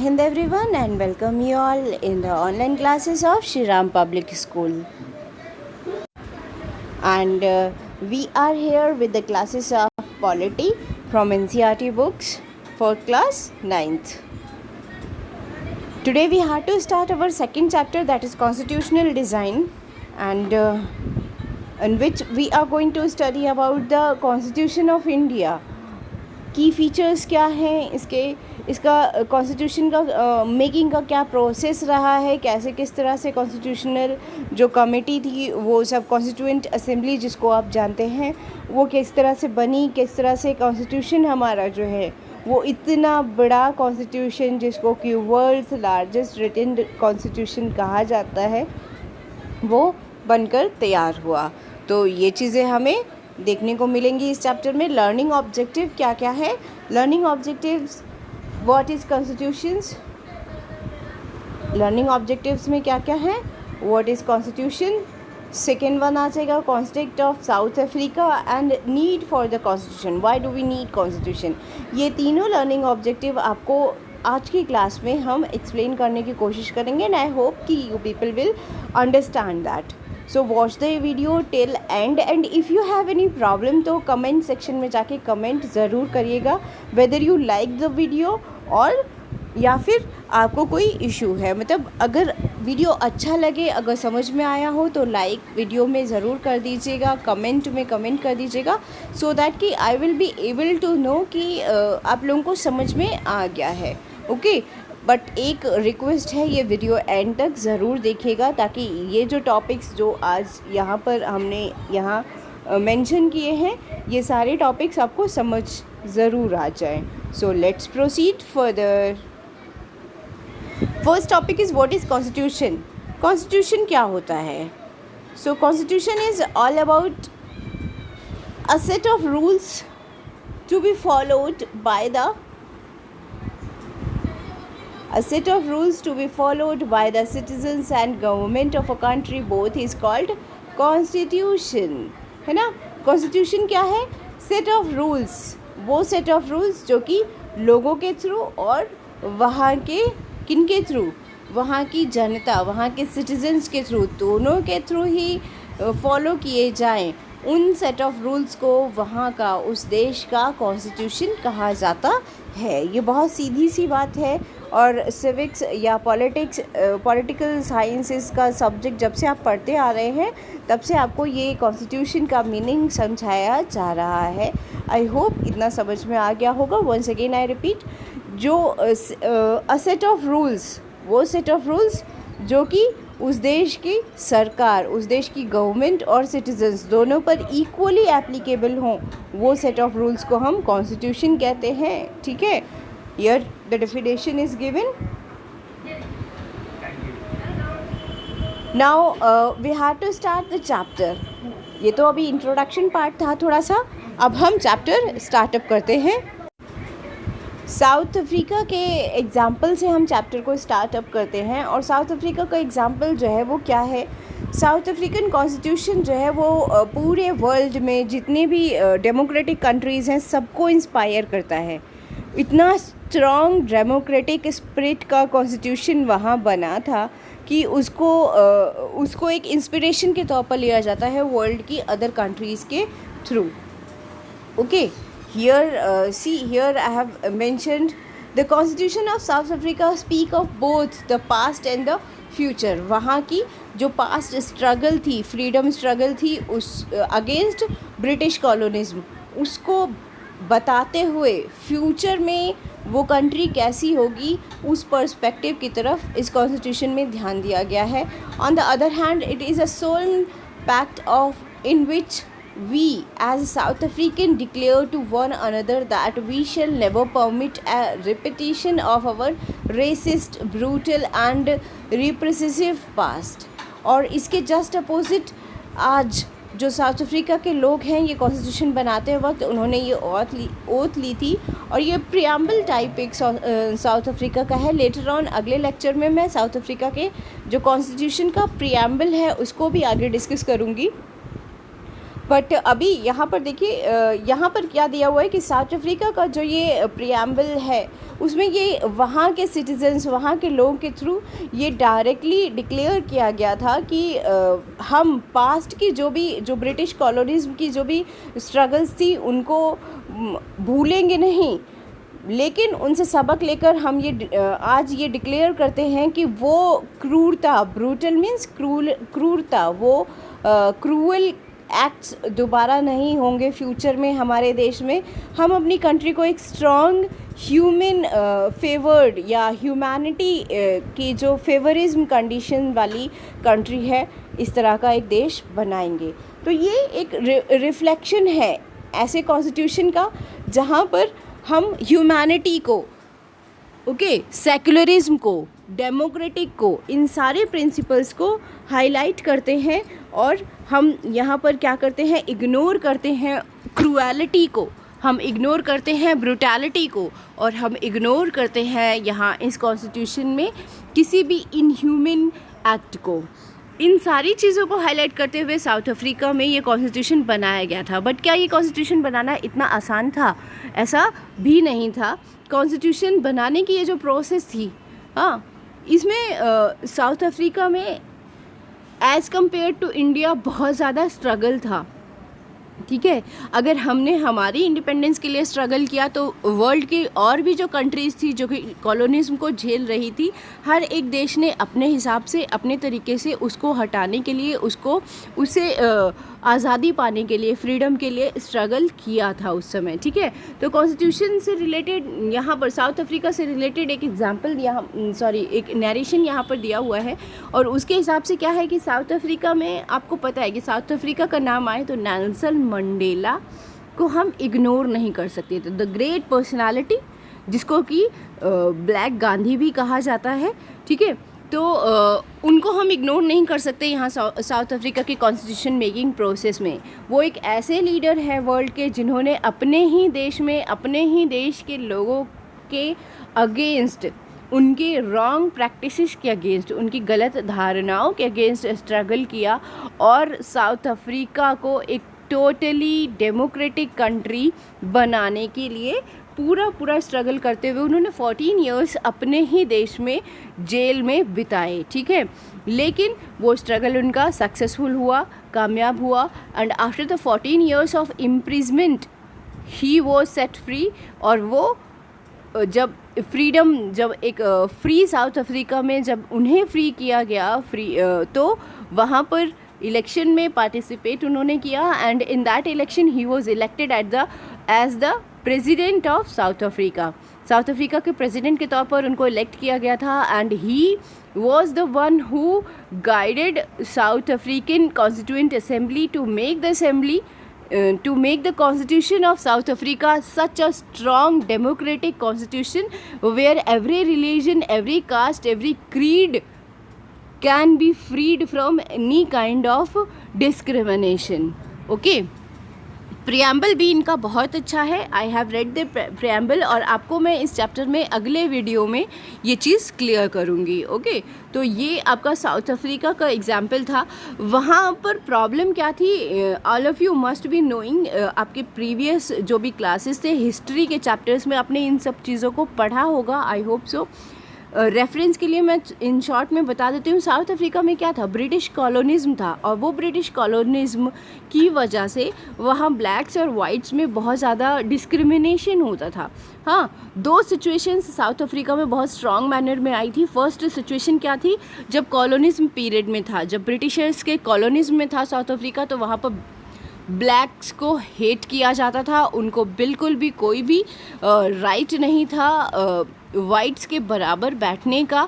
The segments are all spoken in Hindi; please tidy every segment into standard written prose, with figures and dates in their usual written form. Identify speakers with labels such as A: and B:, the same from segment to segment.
A: Hind everyone and welcome you all in the online classes of Shri Ram Public School. And we are here with the classes of Polity from NCERT books for class 9th. Today we have to start our second chapter, that is Constitutional Design, and in which we are going to study about the Constitution of India. की फीचर्स क्या हैं इसका कॉन्स्टिट्यूशन का मेकिंग का क्या प्रोसेस रहा है, कैसे किस तरह से कॉन्स्टिट्यूशनल जो कमेटी थी वो सब कॉन्स्टिट्यूएंट असेंबली जिसको आप जानते हैं वो किस तरह से बनी, किस तरह से कॉन्स्टिट्यूशन हमारा जो है वो इतना बड़ा कॉन्स्टिट्यूशन जिसको कि वर्ल्ड्स लार्जेस्ट रिटन कॉन्स्टिट्यूशन कहा जाता है वो बनकर तैयार हुआ। तो ये चीज़ें हमें देखने को मिलेंगी इस चैप्टर में। लर्निंग ऑब्जेक्टिव क्या क्या है, learning objectives, what is constitutions, learning objectives में क्या क्या है, what is constitution. Second one आ जाएगा constitute of South Africa and need for the constitution, why do we need constitution. ये तीनों लर्निंग ऑब्जेक्टिव आपको आज की क्लास में हम एक्सप्लेन करने की कोशिश करेंगे एंड आई होप कि you people will understand that. So watch the video till and if you have any problem तो कमेंट सेक्शन में जाके कमेंट ज़रूर करिएगा, whether you like the video और या फिर आपको कोई इशू है। मतलब अगर वीडियो अच्छा लगे, अगर समझ में आया हो तो लाइक वीडियो में ज़रूर कर दीजिएगा, कमेंट में कमेंट कर दीजिएगा, सो दैट कि I will be able to know कि आप लोगों को समझ में आ गया है। ओके बट एक रिक्वेस्ट है, ये वीडियो एंड तक ज़रूर देखिएगा ताकि ये जो टॉपिक्स जो आज यहाँ पर हमने यहाँ मेंशन किए हैं ये सारे टॉपिक्स आपको समझ ज़रूर आ जाए। So let's proceed further. First topic is what is constitution. Constitution क्या होता है? So constitution is all about a set of rules to be followed by the A set of rules to be followed by the citizens and government of a country both is called constitution, है ना। constitution क्या है? set of rules, वो set of rules जो कि लोगों के थ्रू और वहाँ के किन के थ्रू, वहाँ की जनता, वहाँ के citizens के थ्रू, दोनों के थ्रू ही फॉलो किए जाएं। उन सेट ऑफ रूल्स को वहाँ का, उस देश का कॉन्स्टिट्यूशन कहा जाता है। ये बहुत सीधी सी बात है और सिविक्स या पॉलिटिकल साइंसेस का सब्जेक्ट जब से आप पढ़ते आ रहे हैं तब से आपको ये कॉन्स्टिट्यूशन का मीनिंग समझाया जा रहा है। आई होप इतना समझ में आ गया होगा। वंस अगेन आई रिपीट, जो अ सेट ऑफ रूल्स, वो सेट ऑफ रूल्स जो कि उस देश की सरकार, उस देश की गवर्नमेंट और सिटीजन्स दोनों पर इक्वली एप्लीकेबल हों, वो सेट ऑफ रूल्स को हम कॉन्स्टिट्यूशन कहते हैं। ठीक है, here the definition is given. Now we have to start the chapter. ये तो अभी इंट्रोडक्शन पार्ट था थोड़ा सा, अब हम चैप्टर स्टार्टअप करते हैं। साउथ अफ्रीका के एग्ज़ाम्पल से हम चैप्टर को स्टार्टअप करते हैं और साउथ अफ्रीका का एग्ज़ाम्पल जो है वो क्या है? साउथ अफ्रीकन कॉन्स्टिट्यूशन जो है वो पूरे वर्ल्ड में जितने भी डेमोक्रेटिक कंट्रीज़ हैं सबको इंस्पायर करता है। इतना स्ट्रॉन्ग डेमोक्रेटिक स्पिरिट का कॉन्स्टिट्यूशन वहाँ बना था कि उसको एक इंस्पिरेशन के तौर पर लिया जाता है वर्ल्ड की अदर कंट्रीज़ के through. Okay, here I have mentioned the constitution of South Africa speak of both the past and the future। वहाँ की जो पास्ट स्ट्रगल थी, फ्रीडम स्ट्रगल थी उस अगेंस्ट ब्रिटिश कॉलोनिज्म, उसको बताते हुए फ्यूचर में वो कंट्री कैसी होगी उस पर्सपेक्टिव की तरफ इस कॉन्स्टिट्यूशन में ध्यान दिया गया है। On the other hand it is a solemn pact of in which we as South African declare to one another that we shall never permit a repetition of our racist, brutal and repressive past। और इसके जस्ट अपोजिट आज जो साउथ अफ्रीका के लोग हैं ये कॉन्स्टिट्यूशन बनाते वक्त उन्होंने ये ओथ ली थी और ये प्रियम्बल टाइप एक साउथ अफ्रीका का है। लेटर ऑन अगले लेक्चर में मैं साउथ अफ्रीका के जो कॉन्स्टिट्यूशन का प्रियम्बल है उसको भी आगे डिस्कस करूँगी। बट अभी यहाँ पर देखिए, यहाँ पर क्या दिया हुआ है कि साउथ अफ्रीका का जो ये प्रियम्बल है उसमें ये वहाँ के सिटीजन्स, वहाँ के लोगों के थ्रू ये डायरेक्टली डिक्लेयर किया गया था कि हम पास्ट की जो ब्रिटिश कॉलोनिज़्म की जो भी स्ट्रगल्स थी उनको भूलेंगे नहीं, लेकिन उनसे सबक लेकर हम आज ये डिक्लेयर करते हैं कि वो क्रूरता, ब्रूटल मीन्स क्रूरता, वो क्रूअल एक्ट्स दोबारा नहीं होंगे फ्यूचर में हमारे देश में। हम अपनी कंट्री को एक स्ट्रॉन्ग ह्यूमन फेवर्ड या ह्यूमैनिटी की जो फेवरिज्म कंडीशन वाली कंट्री है, इस तरह का एक देश बनाएंगे। तो ये एक रिफ्लेक्शन है ऐसे कॉन्स्टिट्यूशन का जहाँ पर हम ह्यूमैनिटी को, सेक्युलरिज्म को, डेमोक्रेटिक को, इन सारे प्रिंसिपल्स को हाईलाइट करते हैं और हम यहाँ पर क्या करते हैं, इग्नोर करते हैं क्रूएलिटी को, हम इग्नोर करते हैं ब्रूटैलिटी को, और हम इग्नोर करते हैं यहाँ इस कॉन्स्टिट्यूशन में किसी भी इनह्यूमन एक्ट को। इन सारी चीज़ों को हाईलाइट करते हुए साउथ अफ्रीका में ये कॉन्स्टिट्यूशन बनाया गया था। बट क्या ये कॉन्स्टिट्यूशन बनाना इतना आसान था? ऐसा भी नहीं था। कॉन्स्टिट्यूशन बनाने की ये जो प्रोसेस थी, इसमें साउथ अफ्रीका में एज़ कम्पेयर टू इंडिया बहुत ज़्यादा स्ट्रगल था। ठीक है, अगर हमने हमारी इंडिपेंडेंस के लिए स्ट्रगल किया तो वर्ल्ड की और भी जो कंट्रीज़ थी जो कि कॉलोनिज़्म को झेल रही थी, हर एक देश ने अपने हिसाब से, अपने तरीके से उसको हटाने के लिए, उसे आज़ादी पाने के लिए, फ्रीडम के लिए स्ट्रगल किया था उस समय। ठीक है, तो कॉन्स्टिट्यूशन से रिलेटेड यहाँ पर साउथ अफ्रीका से रिलेटेड एक एग्जाम्पल एक नरेशन यहाँ पर दिया हुआ है, और उसके हिसाब से क्या है कि साउथ अफ्रीका में आपको पता है कि साउथ अफ्रीका का नाम आए तो नेल्सन मंडेला को हम इग्नोर नहीं कर सकते थे। द ग्रेट पर्सनालिटी, जिसको कि ब्लैक गांधी भी कहा जाता है। ठीक है, तो उनको हम इग्नोर नहीं कर सकते यहाँ साउथ अफ्रीका के कॉन्स्टिट्यूशन मेकिंग प्रोसेस में। वो एक ऐसे लीडर है वर्ल्ड के जिन्होंने अपने ही देश में, अपने ही देश के लोगों के अगेंस्ट, उनके रॉन्ग प्रैक्टिसेस के अगेंस्ट, उनकी गलत धारणाओं के अगेंस्ट स्ट्रगल किया और साउथ अफ्रीका को एक टोटली डेमोक्रेटिक कंट्री बनाने के लिए पूरा स्ट्रगल करते हुए उन्होंने 14 इयर्स अपने ही देश में जेल में बिताए। ठीक है, लेकिन वो स्ट्रगल उनका सक्सेसफुल हुआ, कामयाब हुआ, and after the 14 years of imprisonment he was set free. और वो जब एक फ्री साउथ अफ्रीका में जब उन्हें फ्री किया गया, तो वहाँ पर इलेक्शन में पार्टिसिपेट उन्होंने किया, and in that election he was elected as the president of South Africa. साउथ अफ्रीका के प्रेसिडेंट के तौर पर उनको इलेक्ट किया गया था, and he was the one who guided South African constituent assembly to make the constitution of South Africa such a strong democratic constitution where every religion, every caste, every creed can be freed from any kind of discrimination. Okay, preamble भी इनका बहुत अच्छा है। I have read the preamble, और आपको मैं इस चैप्टर में अगले वीडियो में ये चीज़ क्लियर करूँगी। ओके, तो ये आपका साउथ अफ्रीका का एग्जाम्पल था। वहाँ पर प्रॉब्लम क्या थी, all of you must be knowing, आपके प्रीवियस जो भी क्लासेस थे हिस्ट्री के चैप्टर्स में आपने इन सब चीज़ों को पढ़ा होगा, आई होप सो। रेफरेंस के लिए मैं इन शॉर्ट में बता देती हूँ। साउथ अफ्रीका में क्या था, ब्रिटिश कॉलोनिज़्म था, और वो ब्रिटिश कॉलोनिज़्म की वजह से वहाँ ब्लैक्स और वाइट्स में बहुत ज़्यादा डिस्क्रिमिनेशन होता था। हाँ, दो सिचुएशंस साउथ अफ्रीका में बहुत स्ट्रॉन्ग मैनर में आई थी। फर्स्ट सिचुएशन क्या थी, जब कॉलोनिज़्म पीरियड में था, जब ब्रिटिशर्स के कॉलोनिज़्म में था साउथ अफ्रीका, तो वहाँ पर ब्लैक्स को हेट किया जाता था, उनको बिल्कुल भी कोई भी राइट नहीं था वाइट्स के बराबर बैठने का।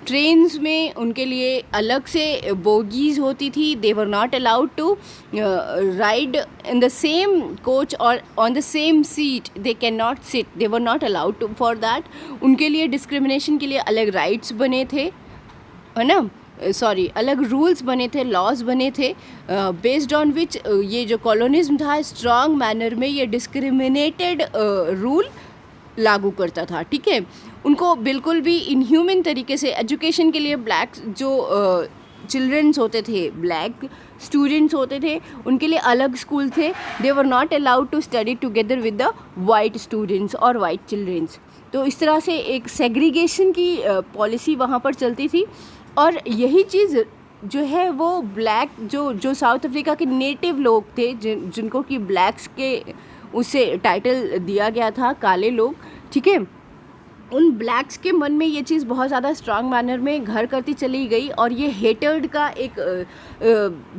A: ट्रेन्स में उनके लिए अलग से बोगीज़ होती थी, they were not allowed to ride in the same coach और on the same seat, they can not sit, they were not allowed to for that. उनके लिए डिस्क्रिमिनेशन के लिए अलग राइट्स बने थे, है ना, अलग रूल्स बने थे, लॉज बने थे, बेस्ड ऑन विच ये जो कॉलोनिज़्म था स्ट्रॉन्ग मैनर में ये डिस्क्रिमिनेटेड रूल लागू करता था। ठीक है, उनको बिल्कुल भी इनह्यूमन तरीके से एजुकेशन के लिए ब्लैक्स जो चिल्ड्रंस होते थे, ब्लैक स्टूडेंट्स होते थे, उनके लिए अलग स्कूल थे. They were not allowed to study together with the white students और वाइट चिल्ड्रंस. तो इस तरह से एक सेग्रीगेशन की पॉलिसी वहाँ पर चलती थी. और यही चीज़ जो है वो ब्लैक जो साउथ अफ्रीका के नेटिव लोग थे, जिनको कि ब्लैक्स के उसे टाइटल दिया गया था, काले लोग, ठीक है, उन ब्लैक्स के मन में ये चीज़ बहुत ज़्यादा स्ट्रांग मैनर में घर करती चली गई और ये हेटर्ड का एक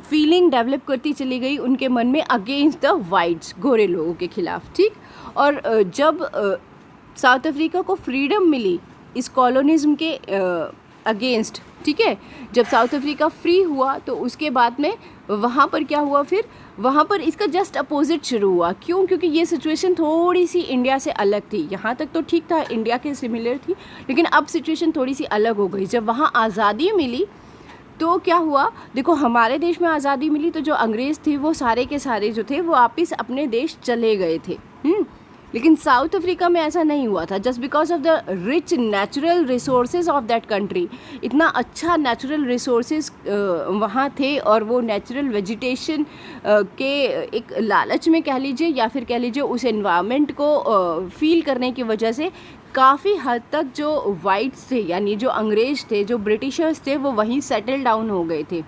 A: फीलिंग डेवलप करती चली गई उनके मन में अगेंस्ट द वाइट्स, गोरे लोगों के खिलाफ. ठीक. और जब साउथ अफ्रीका को फ्रीडम मिली इस कॉलोनिज्म के अगेंस्ट, ठीक है, जब साउथ अफ्रीका फ्री हुआ तो उसके बाद में वहाँ पर क्या हुआ, फिर वहाँ पर इसका जस्ट अपोजिट शुरू हुआ. क्यों? क्योंकि ये सिचुएशन थोड़ी सी इंडिया से अलग थी. यहाँ तक तो ठीक था, इंडिया के सिमिलर थी, लेकिन अब सिचुएशन थोड़ी सी अलग हो गई. जब वहाँ आज़ादी मिली तो क्या हुआ, देखो हमारे देश में आज़ादी मिली तो जो अंग्रेज़ थे वो सारे के सारे जो थे वो वापस अपने देश चले गए थे. लेकिन साउथ अफ्रीका में ऐसा नहीं हुआ था. Just because of the rich natural resources of that country, इतना अच्छा नेचुरल रिसोर्सेज वहाँ थे और वो नेचुरल वेजिटेशन के एक लालच में कह लीजिए या फिर कह लीजिए उस एनवायरनमेंट को फील करने की वजह से काफ़ी हद तक जो वाइट्स थे यानी जो अंग्रेज़ थे, जो ब्रिटिशर्स थे, वो वहीं सेटल डाउन हो गए थे.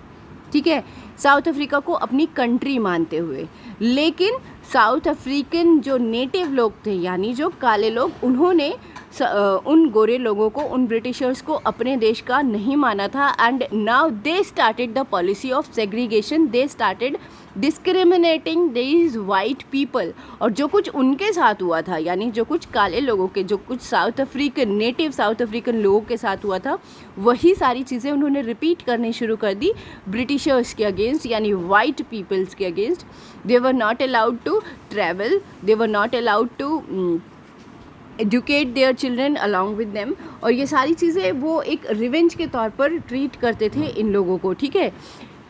A: ठीक है, साउथ अफ्रीका को अपनी कंट्री मानते हुए. लेकिन साउथ अफ्रीकन जो नेटिव लोग थे यानी जो काले लोग, उन्होंने उन गोरे लोगों को, उन ब्रिटिशर्स को अपने देश का नहीं माना था. And now they started the policy of segregation. They started discriminating these white people. और जो कुछ उनके साथ हुआ था यानी जो कुछ काले लोगों के, जो कुछ south African native south African लोगों के साथ हुआ था, वही सारी चीज़ें उन्होंने रिपीट करनी शुरू कर दी ब्रिटिशर्स के अगेंस्ट यानी वाइट पीपल्स के against. They were not allowed to travel, they were not allowed to educate their children along with them. और ये सारी चीज़ें वो एक रिवेंज के तौर पर ट्रीट करते थे इन लोगों को. ठीक है,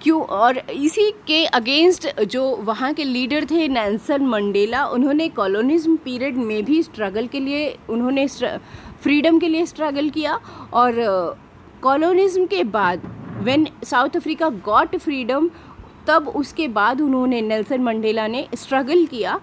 A: क्यों? और इसी के अगेंस्ट जो वहाँ के लीडर थे नेल्सन मंडेला, उन्होंने कॉलोनिज्म पीरियड में भी स्ट्रगल के लिए, उन्होंने फ्रीडम के लिए स्ट्रगल किया. और कॉलोनिज्म के बाद when south Africa got freedom, तब उसके बाद उन्होंने, नेल्सन मंडेला ने स्ट्रगल किया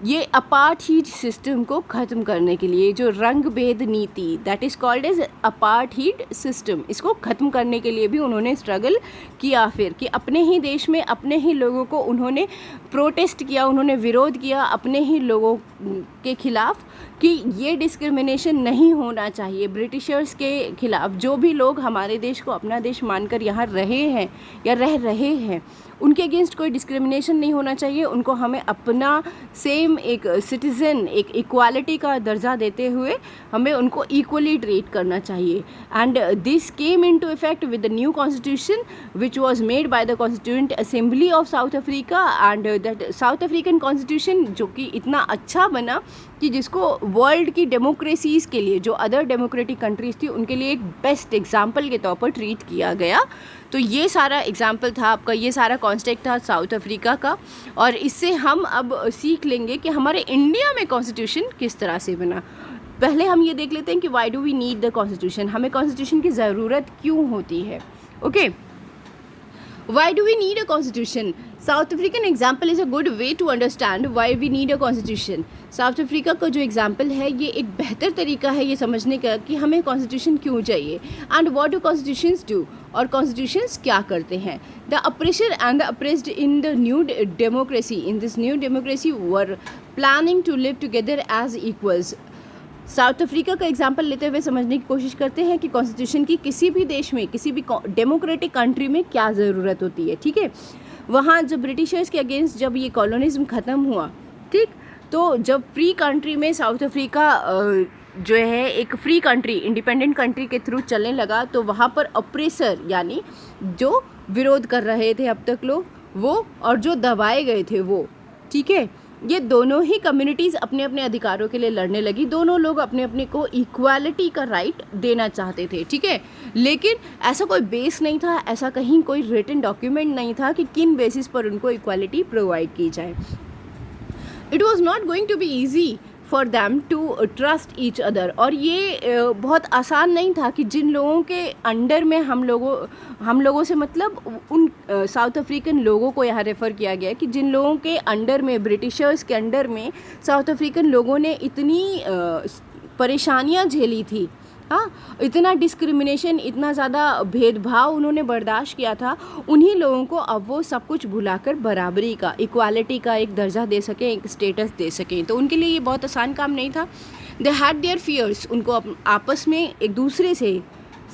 A: ये अपार्थीड सिस्टम को ख़त्म करने के लिए. जो रंग भेद नीति, that is called as apartheid system, इसको ख़त्म करने के लिए भी उन्होंने स्ट्रगल किया. फिर कि अपने ही देश में अपने ही लोगों को उन्होंने प्रोटेस्ट किया, उन्होंने विरोध किया अपने ही लोगों के खिलाफ कि ये डिस्क्रिमिनेशन नहीं होना चाहिए ब्रिटिशर्स के खिलाफ. जो भी लोग हमारे देश को अपना देश मानकर यहाँ रहे हैं या रह रहे हैं, उनके अगेंस्ट कोई डिस्क्रिमिनेशन नहीं होना चाहिए. उनको हमें अपना सेम एक सिटीज़न, एक इक्वालिटी का दर्जा देते हुए हमें उनको इक्वली ट्रीट करना चाहिए. And this came into effect with the new constitution which was made by the constituent assembly of South Africa. And that south African constitution जो कि इतना अच्छा बना कि जिसको वर्ल्ड की डेमोक्रेसीज़ के लिए, जो अदर डेमोक्रेटिक कंट्रीज़ थी, उनके लिए एक बेस्ट एग्जाम्पल के तौर पर ट्रीट किया गया. तो ये सारा एग्जाम्पल था आपका, ये सारा कॉन्टेक्स्ट था साउथ अफ्रीका का. और इससे हम अब सीख लेंगे कि हमारे इंडिया में कॉन्स्टिट्यूशन किस तरह से बना. पहले हम ये देख लेते हैं कि why do we need the constitution, हमें कॉन्स्टिट्यूशन की ज़रूरत क्यों होती है. Okay, why do we need a constitution? South African example is a good way to understand why we need a constitution. South Africa का जो एग्जाम्पल है ये एक बेहतर तरीका है ये समझने का कि हमें कॉन्स्टिट्यूशन क्यों चाहिए. And what do constitutions do, और कॉन्स्टिट्यूशंस क्या करते हैं. The oppressor and the oppressed in the new democracy, in this new democracy were planning to live together as equals. South Africa का एग्जाम्पल लेते हुए समझने की कोशिश करते हैं कि कॉन्स्टिट्यूशन की किसी भी देश में, किसी भी डेमोक्रेटिक कंट्री में क्या ज़रूरत होती है. ठीक है, वहाँ जब ब्रिटिशर्स के अगेंस्ट जब ये कॉलोनिज्म ख़त्म हुआ, ठीक, तो जब फ्री कंट्री में साउथ अफ्रीका जो है एक फ्री कंट्री, इंडिपेंडेंट कंट्री के थ्रू चलने लगा, तो वहाँ पर अप्रेसर यानी जो विरोध कर रहे थे अब तक लोग, वो और जो दबाए गए थे वो, ठीक है, ये दोनों ही कम्युनिटीज़ अपने अपने अधिकारों के लिए लड़ने लगी. दोनों लोग अपने अपने को इक्वालिटी का राइट देना चाहते थे. ठीक है, लेकिन ऐसा कोई बेस नहीं था, ऐसा कहीं कोई रिटन डॉक्यूमेंट नहीं था कि किन बेसिस पर उनको इक्वालिटी प्रोवाइड की जाए. It was not going to be easy for them to trust each other. और ये बहुत आसान नहीं था कि जिन लोगों के अंडर में हम लोगों से मतलब उन साउथ अफ्रीकन लोगों को यहाँ रेफ़र किया गया कि जिन लोगों के अंडर में, ब्रिटिशर्स के अंडर में साउथ अफ्रीकन लोगों ने इतनी परेशानियाँ झेली थी, हाँ, इतना डिस्क्रिमिनेशन, इतना ज़्यादा भेदभाव उन्होंने बर्दाश्त किया था, उन्हीं लोगों को अब वो सब कुछ भुलाकर बराबरी का, इक्वालिटी का एक दर्जा दे सकें, एक स्टेटस दे सकें। तो उनके लिए ये बहुत आसान काम नहीं था। दे हैड देयर फियर्स, उनको आपस में एक दूसरे से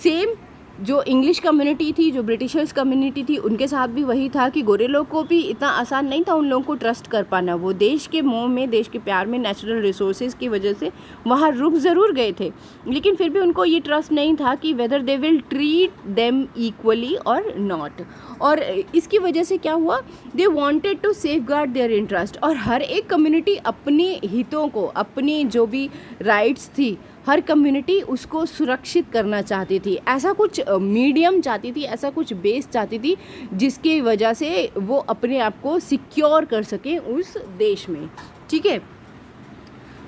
A: सेम, जो इंग्लिश कम्युनिटी थी, जो ब्रिटिशर्स कम्युनिटी थी, उनके साथ भी वही था कि गोरे लोग को भी इतना आसान नहीं था उन लोगों को ट्रस्ट कर पाना। वो देश के मोह में, देश के प्यार में, नेचुरल रिसोर्सेज की वजह से वहाँ रुक ज़रूर गए थे, लेकिन फिर भी उनको ये ट्रस्ट नहीं था कि whether they will treat them equally और नॉट। और इसकी वजह से क्या हुआ, they wanted to safeguard their interest. और हर एक कम्युनिटी अपने हितों को, अपनी जो भी राइट्स थी, हर कम्युनिटी उसको सुरक्षित करना चाहती थी। ऐसा कुछ मीडियम चाहती थी, ऐसा कुछ बेस चाहती थी जिसकी वजह से वो अपने आप को सिक्योर कर सकें उस देश में, ठीक है।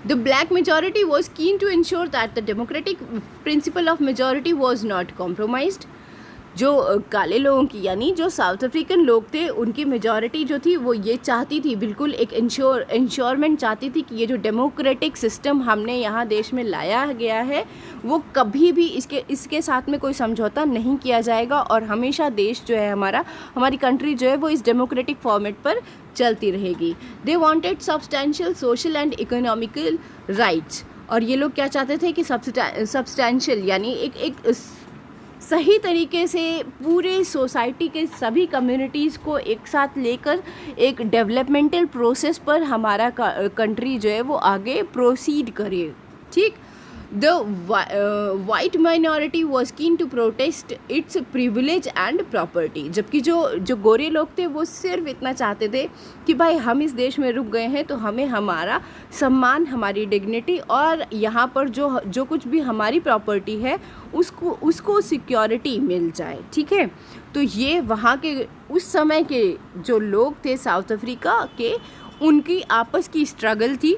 A: The black majority was keen to ensure that the democratic principle of majority was not compromised. जो काले लोगों की, यानी जो साउथ अफ्रीकन लोग थे, उनकी मेजॉरिटी जो थी वो ये चाहती थी, बिल्कुल एक इंश्योरमेंट चाहती थी कि ये जो डेमोक्रेटिक सिस्टम हमने यहाँ देश में लाया गया है वो कभी भी इसके साथ में कोई समझौता नहीं किया जाएगा, और हमेशा देश जो है हमारी कंट्री जो है वो इस डेमोक्रेटिक फॉर्मेट पर चलती रहेगी। They wanted substantial social and economical rights. और ये लोग क्या चाहते थे कि सब्सटेंशियल यानी एक सही तरीके से पूरे सोसाइटी के सभी कम्युनिटीज़ को एक साथ लेकर एक डेवलपमेंटल प्रोसेस पर हमारा कंट्री जो है वो आगे प्रोसीड करे, ठीक। The white minority was keen to protest its privilege and property. जबकि जो गोरे लोग थे वो सिर्फ इतना चाहते थे कि भाई हम इस देश में रुक गए हैं तो हमें हमारा सम्मान, हमारी डिग्निटी और यहाँ पर जो कुछ भी हमारी प्रॉपर्टी है उसको सिक्योरिटी मिल जाए, ठीक है। तो ये वहाँ के उस समय के जो लोग थे साउथ अफ्रीका के, उनकी आपस की स्ट्रगल थी।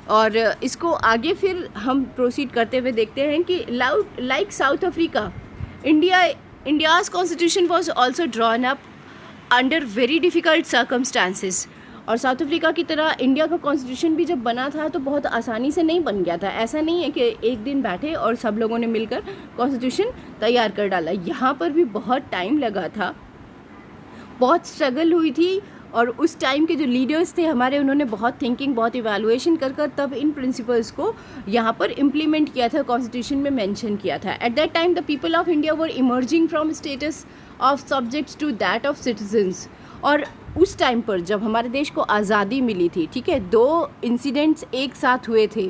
A: और इसको आगे फिर हम प्रोसीड करते हुए देखते हैं कि like south Africa, India's constitution was also drawn up under very difficult circumstances. और साउथ अफ्रीका की तरह इंडिया का कॉन्स्टिट्यूशन भी जब बना था तो बहुत आसानी से नहीं बन गया था। ऐसा नहीं है कि एक दिन बैठे और सब लोगों ने मिलकर कॉन्स्टिट्यूशन तैयार कर डाला। यहाँ पर भी बहुत टाइम लगा था, बहुत स्ट्रगल हुई थी। और उस टाइम के जो लीडर्स थे हमारे, उन्होंने बहुत थिंकिंग, बहुत इवैल्यूएशन कर तब इन प्रिंसिपल्स को यहाँ पर इम्प्लीमेंट किया था, कॉन्स्टिट्यूशन में मेंशन किया था। At that time the people of India were emerging from status of subjects to that of citizens. और उस टाइम पर जब हमारे देश को आज़ादी मिली थी, ठीक है, 2 इंसिडेंट्स एक साथ हुए थे।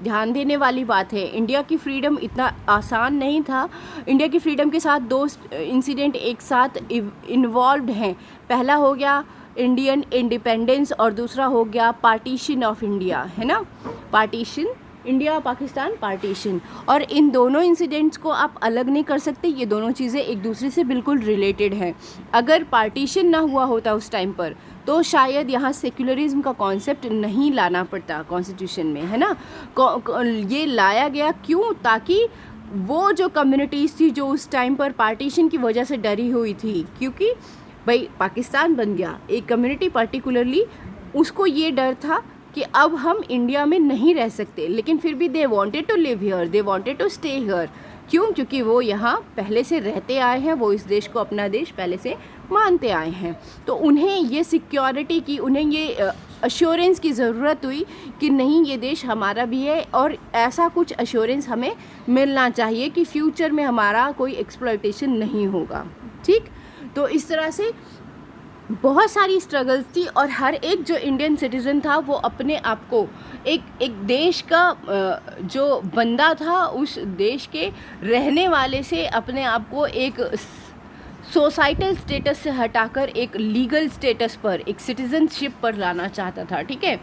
A: ध्यान देने वाली बात है, इंडिया की फ्रीडम इतना आसान नहीं था। इंडिया की फ्रीडम के साथ 2 इंसिडेंट एक साथ इन्वॉल्व्ड हैं। पहला हो गया इंडियन इंडिपेंडेंस और दूसरा हो गया पार्टीशन ऑफ इंडिया, है ना, पार्टीशन, इंडिया पाकिस्तान पार्टीशन। और इन दोनों इंसिडेंट्स को आप अलग नहीं कर सकते, ये दोनों चीज़ें एक दूसरे से बिल्कुल रिलेटेड हैं। अगर पार्टीशन ना हुआ होता उस टाइम पर तो शायद यहाँ सेक्युलरिज्म का कॉन्सेप्ट नहीं लाना पड़ता कॉन्स्टिट्यूशन में, है ना। ये लाया गया क्यों, ताकि वो जो कम्युनिटीज़ थी जो उस टाइम पर पार्टीशन की वजह से डरी हुई थी, क्योंकि भाई पाकिस्तान बन गया, एक कम्युनिटी पर्टिकुलरली उसको ये डर था कि अब हम इंडिया में नहीं रह सकते, लेकिन फिर भी they wanted to live here, they wanted to stay here. क्यों? क्योंकि वो यहाँ पहले से रहते आए हैं, वो इस देश को अपना देश पहले से मानते आए हैं। तो उन्हें ये सिक्योरिटी की, उन्हें ये अश्योरेंस की ज़रूरत हुई कि नहीं, ये देश हमारा भी है और ऐसा कुछ अश्योरेंस हमें मिलना चाहिए कि फ्यूचर में हमारा कोई एक्सप्लॉयटेशन नहीं होगा, ठीक। तो इस तरह से बहुत सारी स्ट्रगल्स थी और हर एक जो इंडियन सिटीज़न था वो अपने आप को एक देश का जो बंदा था, उस देश के रहने वाले से अपने आप को एक सोसाइटल स्टेटस से हटाकर एक लीगल स्टेटस पर, एक सिटीजनशिप पर लाना चाहता था, ठीक है।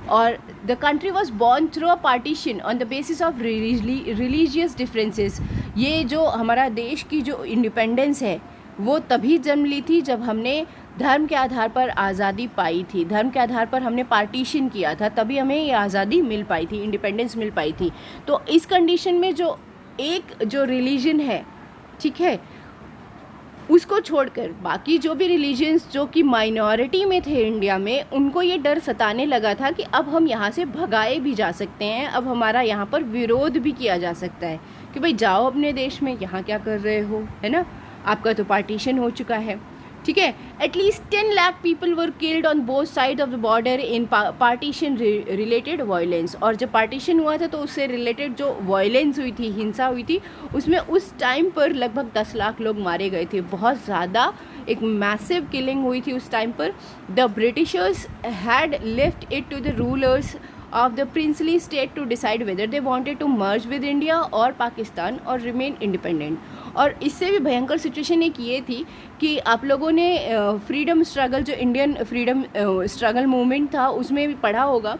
A: और the country was born through a partition on the basis of religious differences. ये जो हमारा देश की जो इंडिपेंडेंस है वो तभी जन्म ली थी जब हमने धर्म के आधार पर आज़ादी पाई थी, धर्म के आधार पर हमने पार्टीशन किया था, तभी हमें ये आज़ादी मिल पाई थी, इंडिपेंडेंस मिल पाई थी। तो इस कंडीशन में जो रिलीजन है, ठीक है, उसको छोड़कर बाकी जो भी रिलीजन्स जो कि माइनॉरिटी में थे इंडिया में, उनको ये डर सताने लगा था कि अब हम यहाँ से भगाए भी जा सकते हैं, अब हमारा यहाँ पर विरोध भी किया जा सकता है कि भाई जाओ अपने देश में, यहाँ क्या कर रहे हो, है ना, आपका तो पार्टीशन हो चुका है, ठीक है। At least 10 lakh people were killed on both side of the border in partition related violence. और जब पार्टीशन हुआ था तो उससे रिलेटेड जो वायलेंस हुई थी, हिंसा हुई थी, उसमें उस टाइम पर लगभग 10 लाख लोग मारे गए थे। बहुत ज़्यादा एक मैसिव किलिंग हुई थी उस टाइम पर। The Britishers had left it to the rulers of the princely state to decide whether they wanted to merge with India और पाकिस्तान और remain independent। और इससे भी भयंकर सिचुएशन एक ये थी कि आप लोगों ने फ्रीडम स्ट्रगल, जो इंडियन फ्रीडम स्ट्रगल मूवमेंट था, उसमें भी पढ़ा होगा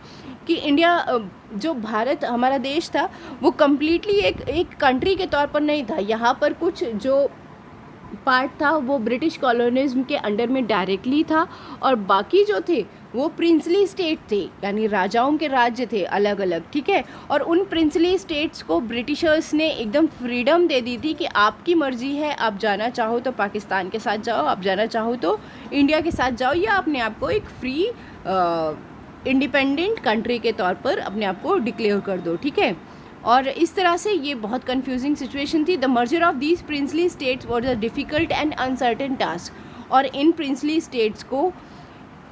A: कि इंडिया, जो भारत हमारा देश था, वो कम्प्लीटली एक कंट्री के तौर पर नहीं था। यहाँ पर कुछ जो पार्ट था वो ब्रिटिश कॉलोनिज्म के अंडर में डायरेक्टली था, और बाकी जो थे वो प्रिंसली स्टेट थे, यानी राजाओं के राज्य थे अलग अलग, ठीक है। और उन प्रिंसली स्टेट्स को ब्रिटिशर्स ने एकदम फ्रीडम दे दी थी कि आपकी मर्ज़ी है, आप जाना चाहो तो पाकिस्तान के साथ जाओ, आप जाना चाहो तो इंडिया के साथ जाओ, या अपने आप को एक फ्री इंडिपेंडेंट कंट्री के तौर पर अपने आप को डिक्लेयर कर दो, ठीक है। और इस तरह से ये बहुत कंफ्यूजिंग सिचुएशन थी। The merger of these princely states was a difficult and uncertain task. और इन प्रिंसली स्टेट्स को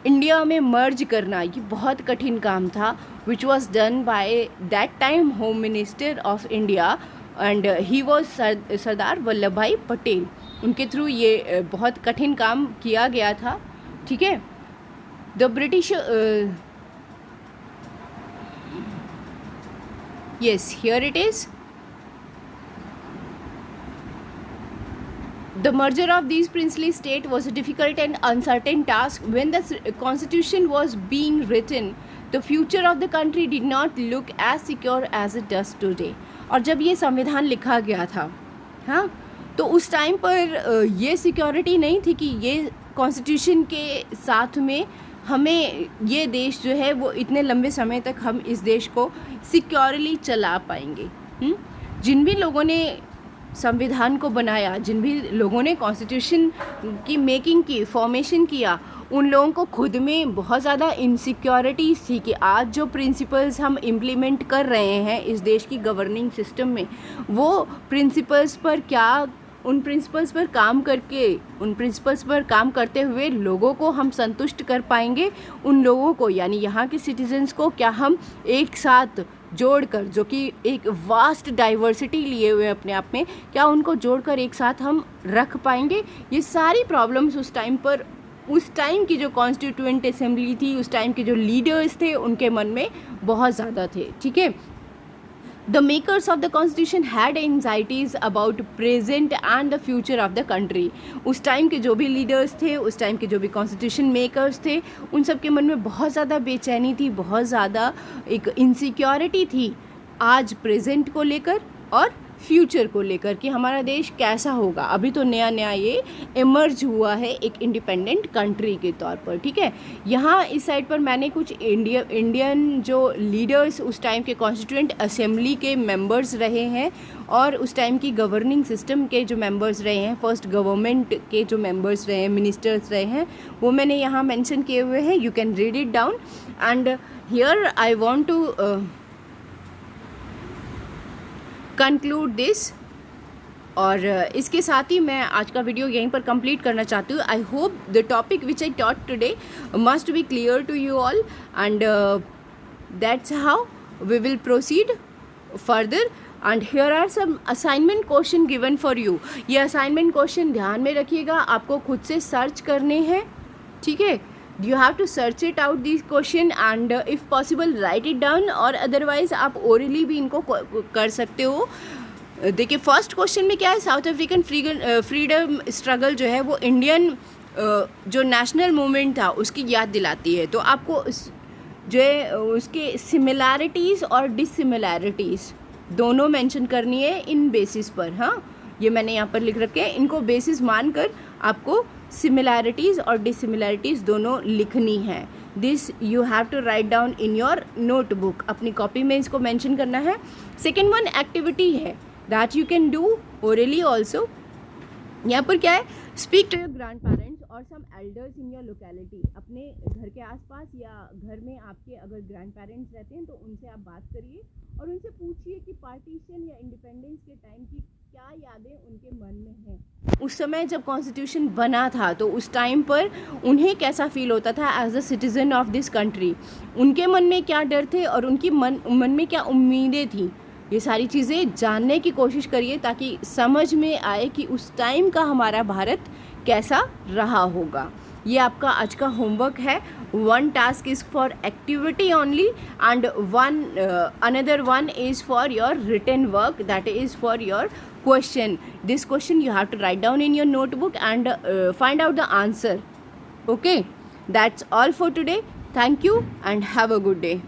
A: इंडिया में मर्ज करना ये बहुत कठिन काम था, which was done by that time home minister of India, and he was Sardar Vallabhbhai Patel. उनके थ्रू ये बहुत कठिन काम किया गया था, ठीक है। The British yes, here it is. The merger of these princely states was a difficult and uncertain task. When the constitution was being written, the future of the country did not look as secure as it does today. और जब ये संविधान लिखा गया था, हाँ, तो उस टाइम पर ये सिक्योरिटी नहीं थी कि ये कॉन्स्टिट्यूशन के साथ में हमें ये देश जो है वो इतने लंबे समय तक हम इस देश को सिक्योरली चला पाएंगे। जिन भी लोगों ने संविधान को बनाया, जिन भी लोगों ने कॉन्स्टिट्यूशन की मेकिंग की, फॉर्मेशन किया, उन लोगों को खुद में बहुत ज़्यादा इनसिक्योरिटीज़ थी कि आज जो प्रिंसिपल्स हम इम्प्लीमेंट कर रहे हैं इस देश की गवर्निंग सिस्टम में, वो प्रिंसिपल्स पर क्या, उन प्रिंसिपल्स पर काम करके, उन प्रिंसिपल्स पर काम करते हुए लोगों को हम संतुष्ट कर पाएंगे, उन लोगों को यानी यहाँ के सिटीजन्स को क्या हम एक साथ जोड़कर, जो कि एक वास्ट डाइवर्सिटी लिए हुए अपने आप में, क्या उनको जोड़कर एक साथ हम रख पाएंगे। ये सारी प्रॉब्लम्स उस टाइम पर, उस टाइम की जो कॉन्स्टिट्यूएंट असेंबली थी, उस टाइम के जो लीडर्स थे, उनके मन में बहुत ज़्यादा थे, ठीक है। The makers of the constitution had anxieties about present and the future of the country. उस टाइम के जो भी लीडर्स थे, उस टाइम के जो भी कॉन्स्टिट्यूशन मेकर्स थे, उन सब के मन में बहुत ज़्यादा बेचैनी थी, बहुत ज़्यादा एक इनसिक्योरिटी थी आज प्रेजेंट को लेकर और फ्यूचर को लेकर कि हमारा देश कैसा होगा। अभी तो नया नया ये इमर्ज हुआ है एक इंडिपेंडेंट कंट्री के तौर पर, ठीक है। यहाँ इस साइड पर मैंने कुछ इंडियन जो लीडर्स उस टाइम के कॉन्स्टिट्यूएंट असेंबली के मेंबर्स रहे हैं और उस टाइम की गवर्निंग सिस्टम के जो मेंबर्स रहे हैं, फर्स्ट गवर्नमेंट के जो मेंबर्स रहे हैं, मिनिस्टर्स रहे हैं, वो मैंने यहाँ मेंशन किए हुए हैं। You can read it down and here I want to conclude this. और इसके साथ ही मैं आज का वीडियो यहीं पर कंप्लीट करना चाहती हूँ। I hope the topic which I taught today must be clear to you all and that's how we will proceed further. And here are some assignment question given for you. ये असाइनमेंट क्वेश्चन ध्यान में रखिएगा, आपको खुद से सर्च करने हैं, ठीक है। You have to search it out these question and if possible write it down, और अदरवाइज आप ओरली भी इनको कर सकते हो। देखिए फर्स्ट क्वेश्चन में क्या है, साउथ अफ्रीकन फ्रीडम स्ट्रगल जो है वो इंडियन जो नेशनल मूवमेंट था उसकी याद दिलाती है। तो आपको जो है उसके सिमिलैरिटीज़ और डिससिमिलैरिटीज़ दोनों मेंशन करनी है इन बेसिस पर, हाँ। ये मैंने यहाँ पर लिख रखे हैं, इनको बेसिस मानकर आपको सिमिलैरिटीज़ और डिसिमिलैरिटीज़ दोनों लिखनी है। This you have to write down in your notebook, अपनी कॉपी में इसको मेंशन करना है। सेकेंड वन एक्टिविटी है that you can do orally also. यहाँ पर क्या है, speak to your grandparents और some elders in your locality. अपने घर के आसपास या घर में आपके अगर ग्रैंड पेरेंट्स रहते हैं तो उनसे आप बात करिए और उनसे पूछिए कि पार्टीशन या इंडिपेंडेंस के टाइम की क्या यादें उनके मन में हैं। उस समय जब कॉन्स्टिट्यूशन बना था तो उस टाइम पर उन्हें कैसा फील होता था as a citizen of this country, उनके मन में क्या डर थे और उनकी मन में क्या उम्मीदें थी। ये सारी चीज़ें जानने की कोशिश करिए ताकि समझ में आए कि उस टाइम का हमारा भारत कैसा रहा होगा। ये आपका आज का होमवर्क है। One task is for activity only and another one is for your written work, that is for your question. This question you have to write down in your notebook and find out the answer. Okay, that's all for today. Thank you and have a good day.